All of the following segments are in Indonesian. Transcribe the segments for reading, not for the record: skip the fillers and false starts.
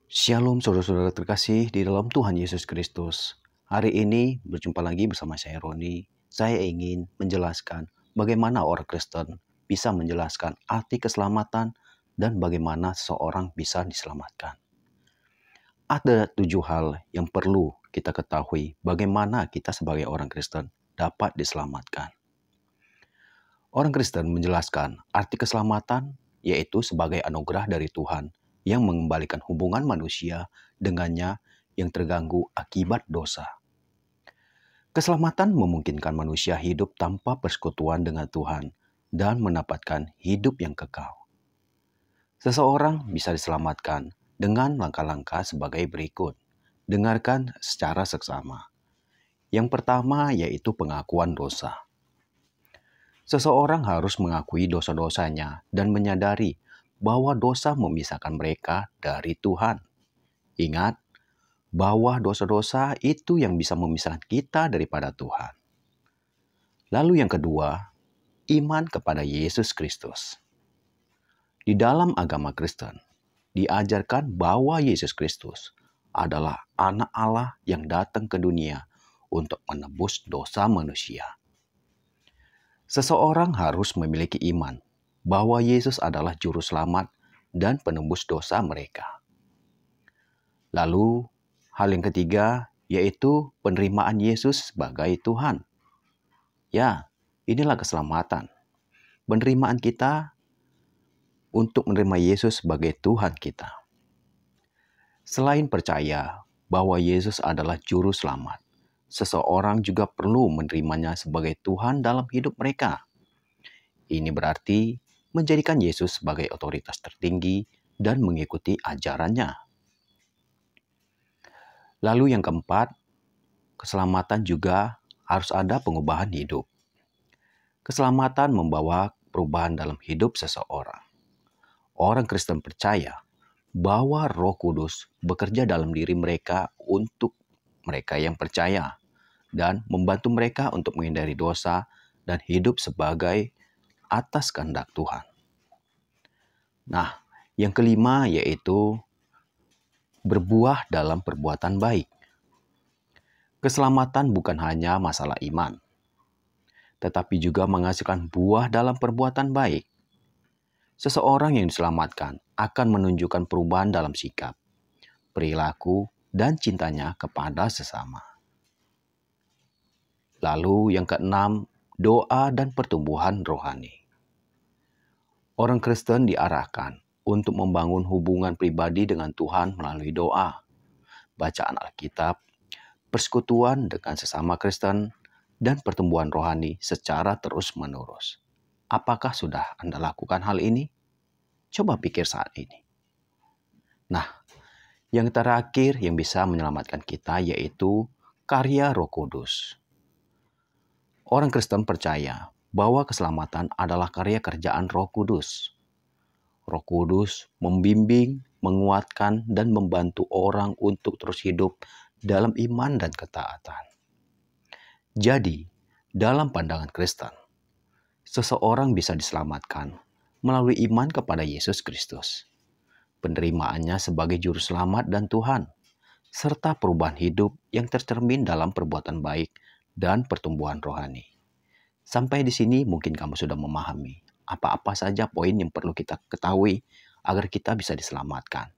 Shalom saudara-saudara terkasih di dalam Tuhan Yesus Kristus. Hari ini berjumpa lagi bersama saya Roni. Saya ingin menjelaskan bagaimana orang Kristen bisa menjelaskan arti keselamatan dan bagaimana seseorang bisa diselamatkan. Ada 7 hal yang perlu kita ketahui bagaimana kita sebagai orang Kristen dapat diselamatkan. Orang Kristen menjelaskan arti keselamatan yaitu sebagai anugerah dari Tuhan yang mengembalikan hubungan manusia dengannya yang terganggu akibat dosa. Keselamatan memungkinkan manusia hidup tanpa persekutuan dengan Tuhan dan mendapatkan hidup yang kekal. Seseorang bisa diselamatkan dengan langkah-langkah sebagai berikut. Dengarkan secara seksama. Yang pertama yaitu pengakuan dosa. Seseorang harus mengakui dosa-dosanya dan menyadari bahwa dosa memisahkan mereka dari Tuhan. Ingat bahwa dosa-dosa itu yang bisa memisahkan kita daripada Tuhan. Lalu yang kedua, iman kepada Yesus Kristus. Di dalam agama Kristen, diajarkan bahwa Yesus Kristus adalah anak Allah yang datang ke dunia untuk menebus dosa manusia. Seseorang harus memiliki iman bahwa Yesus adalah juru selamat dan penebus dosa mereka. Lalu, hal yang ketiga yaitu penerimaan Yesus sebagai Tuhan. Ya, inilah keselamatan. Penerimaan kita untuk menerima Yesus sebagai Tuhan kita. Selain percaya bahwa Yesus adalah juru selamat, seseorang juga perlu menerimanya sebagai Tuhan dalam hidup mereka. Ini berarti menjadikan Yesus sebagai otoritas tertinggi dan mengikuti ajarannya. Lalu yang keempat, keselamatan juga harus ada pengubahan hidup. Keselamatan membawa perubahan dalam hidup seseorang. Orang Kristen percaya bahwa Roh Kudus bekerja dalam diri mereka untuk mereka yang percaya dan membantu mereka untuk menghindari dosa dan hidup sebagai atas kehendak Tuhan. Nah, yang kelima yaitu berbuah dalam perbuatan baik. Keselamatan bukan hanya masalah iman, tetapi juga menghasilkan buah dalam perbuatan baik. Seseorang yang diselamatkan akan menunjukkan perubahan dalam sikap, perilaku, dan cintanya kepada sesama. Lalu yang keenam, doa dan pertumbuhan rohani. Orang Kristen diarahkan untuk membangun hubungan pribadi dengan Tuhan melalui doa, bacaan Alkitab, persekutuan dengan sesama Kristen, dan pertumbuhan rohani secara terus-menerus. Apakah sudah Anda lakukan hal ini? Coba pikir saat ini. Nah, yang terakhir yang bisa menyelamatkan kita yaitu karya Roh Kudus. Orang Kristen percaya bahwa keselamatan adalah karya kerjaan Roh Kudus. Roh Kudus membimbing, menguatkan, dan membantu orang untuk terus hidup dalam iman dan ketaatan. Jadi, dalam pandangan Kristen, seseorang bisa diselamatkan melalui iman kepada Yesus Kristus, penerimaannya sebagai juru selamat dan Tuhan, serta perubahan hidup yang tercermin dalam perbuatan baik dan pertumbuhan rohani. Sampai di sini mungkin kamu sudah memahami apa-apa saja poin yang perlu kita ketahui agar kita bisa diselamatkan.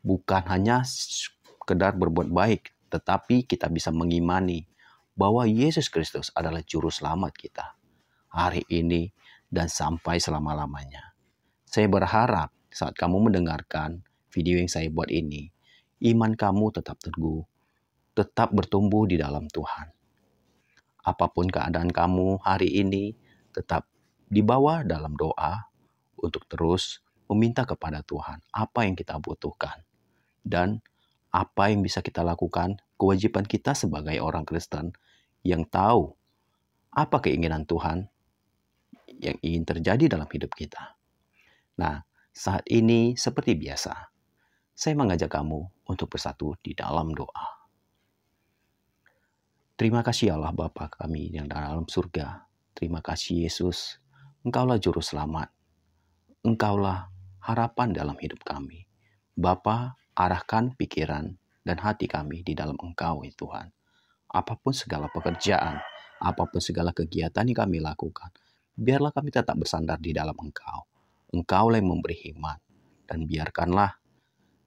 Bukan hanya sekedar berbuat baik, tetapi kita bisa mengimani bahwa Yesus Kristus adalah juru selamat kita hari ini dan sampai selama-lamanya. Saya berharap saat kamu mendengarkan video yang saya buat ini, iman kamu tetap teguh, tetap bertumbuh di dalam Tuhan. Apapun keadaan kamu hari ini, tetap dibawa dalam doa untuk terus meminta kepada Tuhan apa yang kita butuhkan dan apa yang bisa kita lakukan, kewajiban kita sebagai orang Kristen yang tahu apa keinginan Tuhan yang ingin terjadi dalam hidup kita. Nah, saat ini seperti biasa, saya mengajak kamu untuk bersatu di dalam doa. Terima kasih Allah Bapa kami yang dalam surga. Terima kasih Yesus, Engkaulah juru selamat. Engkaulah harapan dalam hidup kami. Bapa, Arahkan pikiran dan hati kami di dalam Engkau, ya Tuhan. Apapun segala pekerjaan, apapun segala kegiatan yang kami lakukan, biarlah kami tetap bersandar di dalam Engkau. Engkaulah yang memberi hikmat, dan biarkanlah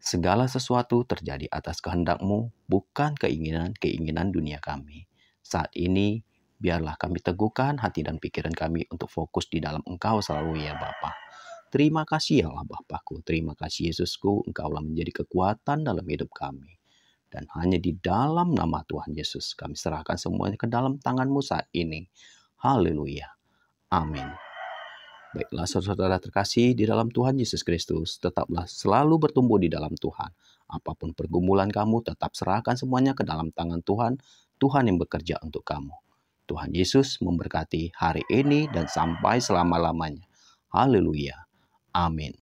segala sesuatu terjadi atas kehendak-Mu, bukan keinginan-keinginan dunia kami. Saat ini, biarlah kami teguhkan hati dan pikiran kami untuk fokus di dalam Engkau selalu, ya Bapa. Terima kasih ya Allah Bapakku, terima kasih Yesusku, Engkaulah menjadi kekuatan dalam hidup kami. Dan hanya di dalam nama Tuhan Yesus kami serahkan semuanya ke dalam tangan-Mu saat ini. Haleluya. Amin. Baiklah saudara-saudara terkasih di dalam Tuhan Yesus Kristus, tetaplah selalu bertumbuh di dalam Tuhan. Apapun pergumulan kamu, tetap serahkan semuanya ke dalam tangan Tuhan. Tuhan yang bekerja untuk kamu. Tuhan Yesus memberkati hari ini dan sampai selama-lamanya. Haleluya. Amin.